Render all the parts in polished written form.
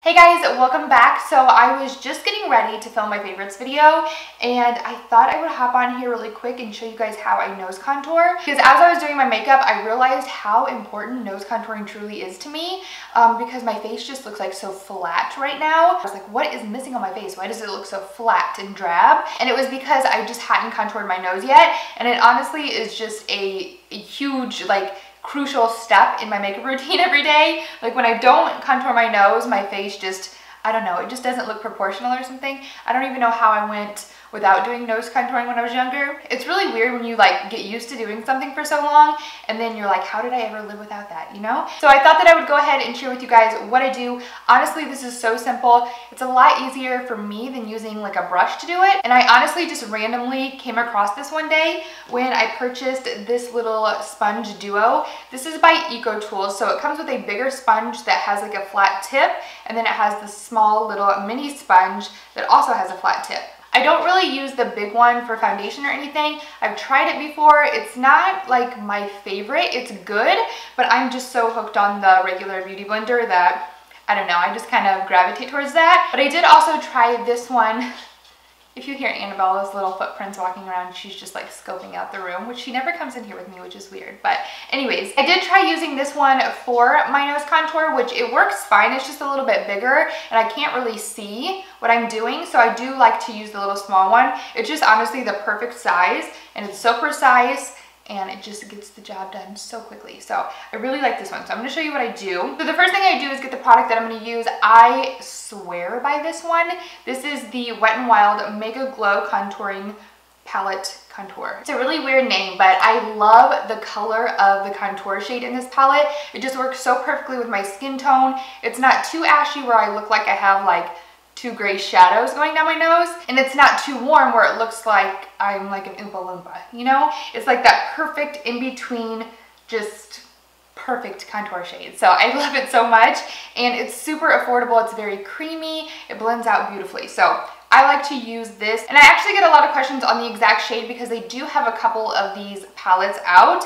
Hey guys, welcome back. So I was just getting ready to film my favorites video and I thought I would hop on here really quick and show you guys how I nose contour, because as I was doing my makeup I realized how important nose contouring truly is to me, because my face just looks like so flat right now. I was like, what is missing on my face? Why does it look so flat and drab? And it was because I just hadn't contoured my nose yet, and it honestly is just a huge crucial step in my makeup routine every day. Like when I don't contour my nose, my face just, I don't know, it just doesn't look proportional or something. I don't even know how I went without doing nose contouring when I was younger. It's really weird when you get used to doing something for so long and then you're like, how did I ever live without that, you know? So I thought that I would go ahead and share with you guys what I do. Honestly, this is so simple. It's a lot easier for me than using like a brush to do it. And I honestly just randomly came across this one day when I purchased this little sponge duo. This is by Eco Tools. So it comes with a bigger sponge that has like a flat tip, and then it has the small little mini sponge that also has a flat tip. I don't really use the big one for foundation or anything. I've tried it before. It's not like my favorite. It's good, but I'm just so hooked on the regular beauty blender that, I don't know, I just kind of gravitate towards that. But I did also try this one. If you hear Annabella's little footprints walking around, she's just like scoping out the room, which she never comes in here with me, which is weird. But anyways, I did try using this one for my nose contour, which it works fine. It's just a little bit bigger and I can't really see what I'm doing. So I do like to use the little small one. It's just honestly the perfect size and it's so precise, and it just gets the job done so quickly. So I really like this one. So I'm gonna show you what I do. So the first thing I do is get the product that I'm gonna use. I swear by this one. This is the Wet n Wild Mega Glow Contouring Palette Contour. It's a really weird name, but I love the color of the contour shade in this palette. It just works so perfectly with my skin tone. It's not too ashy where I look like I have like two gray shadows going down my nose, and it's not too warm where it looks like I'm like an Oompa Loompa, you know? It's like that perfect in-between, just perfect contour shade. So I love it so much, and it's super affordable. It's very creamy. It blends out beautifully. So I like to use this, and I actually get a lot of questions on the exact shade because they do have a couple of these palettes out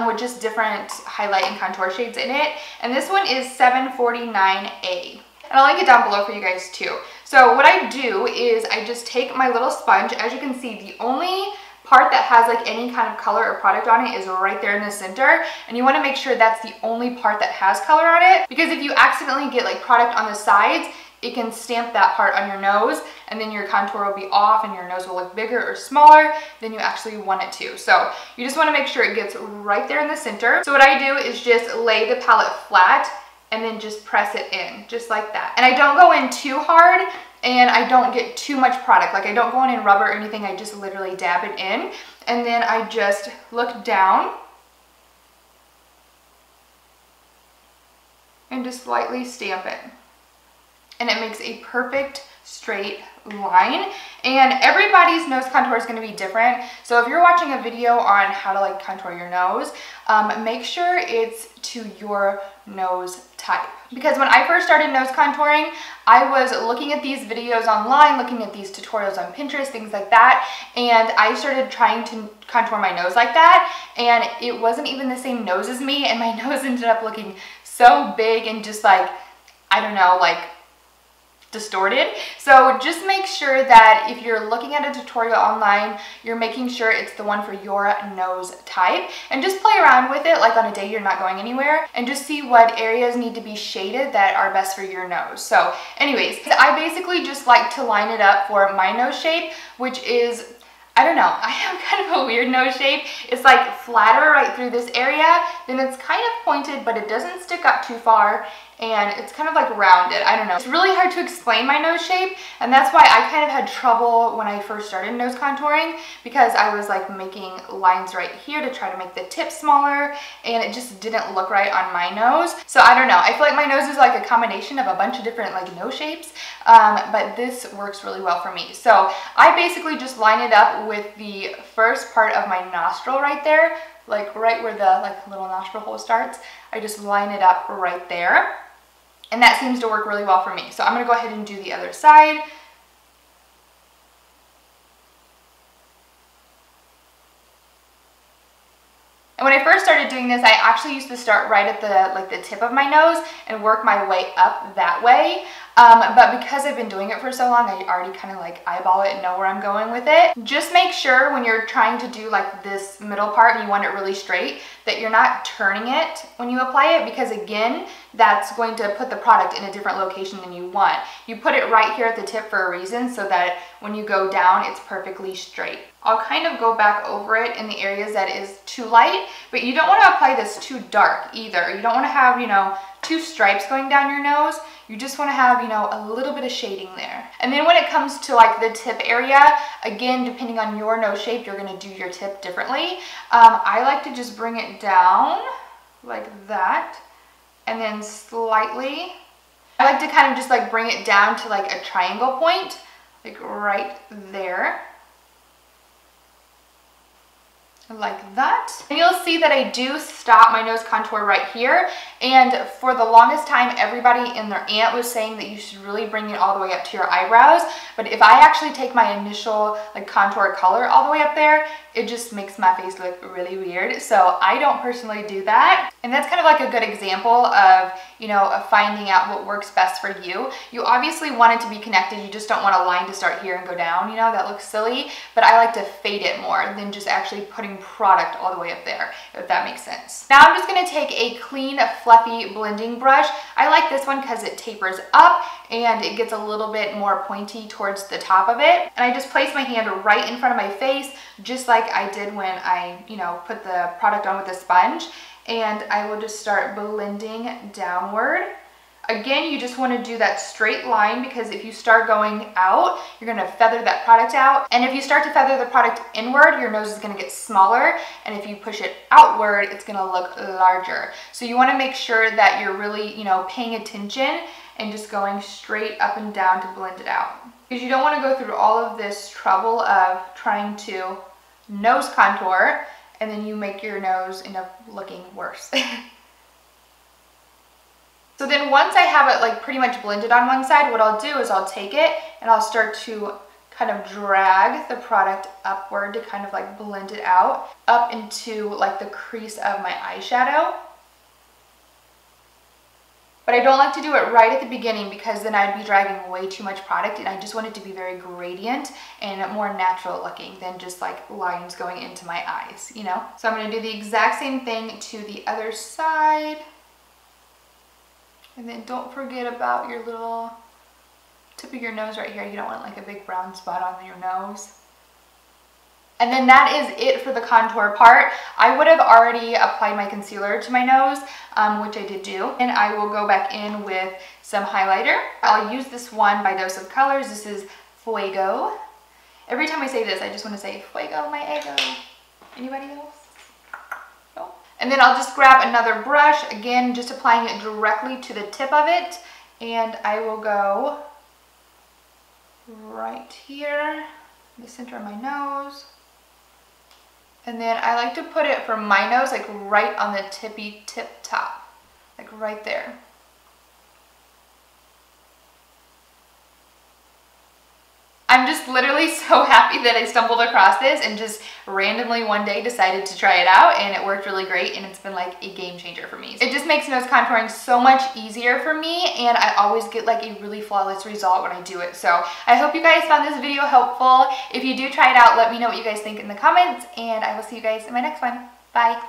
with just different highlight and contour shades in it, and this one is 749A. And I'll link it down below for you guys too. So what I do is I just take my little sponge. As you can see, the only part that has like any kind of color or product on it is right there in the center. And you want to make sure that's the only part that has color on it, because if you accidentally get like product on the sides, it can stamp that part on your nose and then your contour will be off and your nose will look bigger or smaller than you actually want it to. So you just want to make sure it gets right there in the center. So what I do is just lay the palette flat and then just press it in, just like that. And I don't go in too hard and I don't get too much product. Like I don't go in and rubber or anything, I just literally dab it in. And then I just look down and just lightly stamp it. And it makes a perfect straight line. And everybody's nose contour is going to be different. So if you're watching a video on how to like contour your nose, make sure it's to your nose type. Because when I first started nose contouring, I was looking at these videos online, looking at these tutorials on Pinterest, things like that, and I started trying to contour my nose like that, and it wasn't even the same nose as me, and my nose ended up looking so big and just like, I don't know, like distorted. So just make sure that if you're looking at a tutorial online, you're making sure it's the one for your nose type, and just play around with it like on a day you're not going anywhere and just see what areas need to be shaded that are best for your nose. So anyways, I basically just like to line it up for my nose shape, which is, I don't know, I have kind of a weird nose shape. It's like flatter right through this area, then it's kind of pointed, but it doesn't stick up too far, and it's kind of like rounded. I don't know. It's really hard to explain my nose shape, and that's why I kind of had trouble when I first started nose contouring, because I was like making lines right here to try to make the tip smaller, and it just didn't look right on my nose. So I don't know. I feel like my nose is like a combination of a bunch of different like nose shapes, but this works really well for me. So I basically just line it up with the first part of my nostril right there, like right where the like little nostril hole starts. I just line it up right there. And that seems to work really well for me. So I'm going to go ahead and do the other side. And when I first started doing this, I actually used to start right at the tip of my nose and work my way up that way. But because I've been doing it for so long, I already kind of like eyeball it and know where I'm going with it. Just make sure when you're trying to do like this middle part and you want it really straight, that you're not turning it when you apply it, because again, that's going to put the product in a different location than you want. You put it right here at the tip for a reason, so that when you go down, it's perfectly straight. I'll kind of go back over it in the areas that is too light, but you don't want to apply this too dark either. You don't want to have, you know, 2 stripes going down your nose. You just want to have, you know, a little bit of shading there. And then when it comes to like the tip area, again, depending on your nose shape, you're going to do your tip differently. I like to just bring it down like that, and then slightly. I like to kind of just like bring it down to like a triangle point, like right there. Like that. And you'll see that I do stop my nose contour right here. And for the longest time, everybody and their aunt was saying that you should really bring it all the way up to your eyebrows. But if I actually take my initial like contour color all the way up there, it just makes my face look really weird. So I don't personally do that. And that's kind of like a good example of, you know, of finding out what works best for you. You obviously want it to be connected. You just don't want a line to start here and go down, you know, that looks silly. But I like to fade it more than just actually putting product all the way up there, if that makes sense. Now I'm just gonna take a clean, fluffy blending brush. I like this one because it tapers up and it gets a little bit more pointy towards the top of it. And I just place my hand right in front of my face, just like I did when I, you know, put the product on with the sponge. And I will just start blending downward. Again, you just want to do that straight line, because if you start going out, you're going to feather that product out. And if you start to feather the product inward, your nose is going to get smaller. And if you push it outward, it's going to look larger. So you want to make sure that you're really, you know, paying attention and just going straight up and down to blend it out. Because you don't want to go through all of this trouble of trying to nose contour and then you make your nose end up looking worse. So then once I have it like pretty much blended on one side, what I'll do is I'll take it and I'll start to kind of drag the product upward to kind of like blend it out up into like the crease of my eyeshadow. But I don't like to do it right at the beginning, because then I'd be dragging way too much product, and I just want it to be very gradient and more natural looking than just like lines going into my eyes, you know? So I'm gonna do the exact same thing to the other side. And then don't forget about your little tip of your nose right here. You don't want like a big brown spot on your nose. And then that is it for the contour part. I would have already applied my concealer to my nose, which I did do. And I will go back in with some highlighter. I'll use this one by Dose of Colors. This is Fuego. Every time I say this, I just want to say Fuego, my ego. Anybody else? No? And then I'll just grab another brush, again, just applying it directly to the tip of it. And I will go right here in the center of my nose. And then I like to put it from my nose, like right on the tippy tip top, like right there. I'm just literally so happy that I stumbled across this and just randomly one day decided to try it out, and it worked really great, and it's been like a game changer for me. It just makes nose contouring so much easier for me, and I always get like a really flawless result when I do it. So I hope you guys found this video helpful. If you do try it out, let me know what you guys think in the comments, and I will see you guys in my next one. Bye.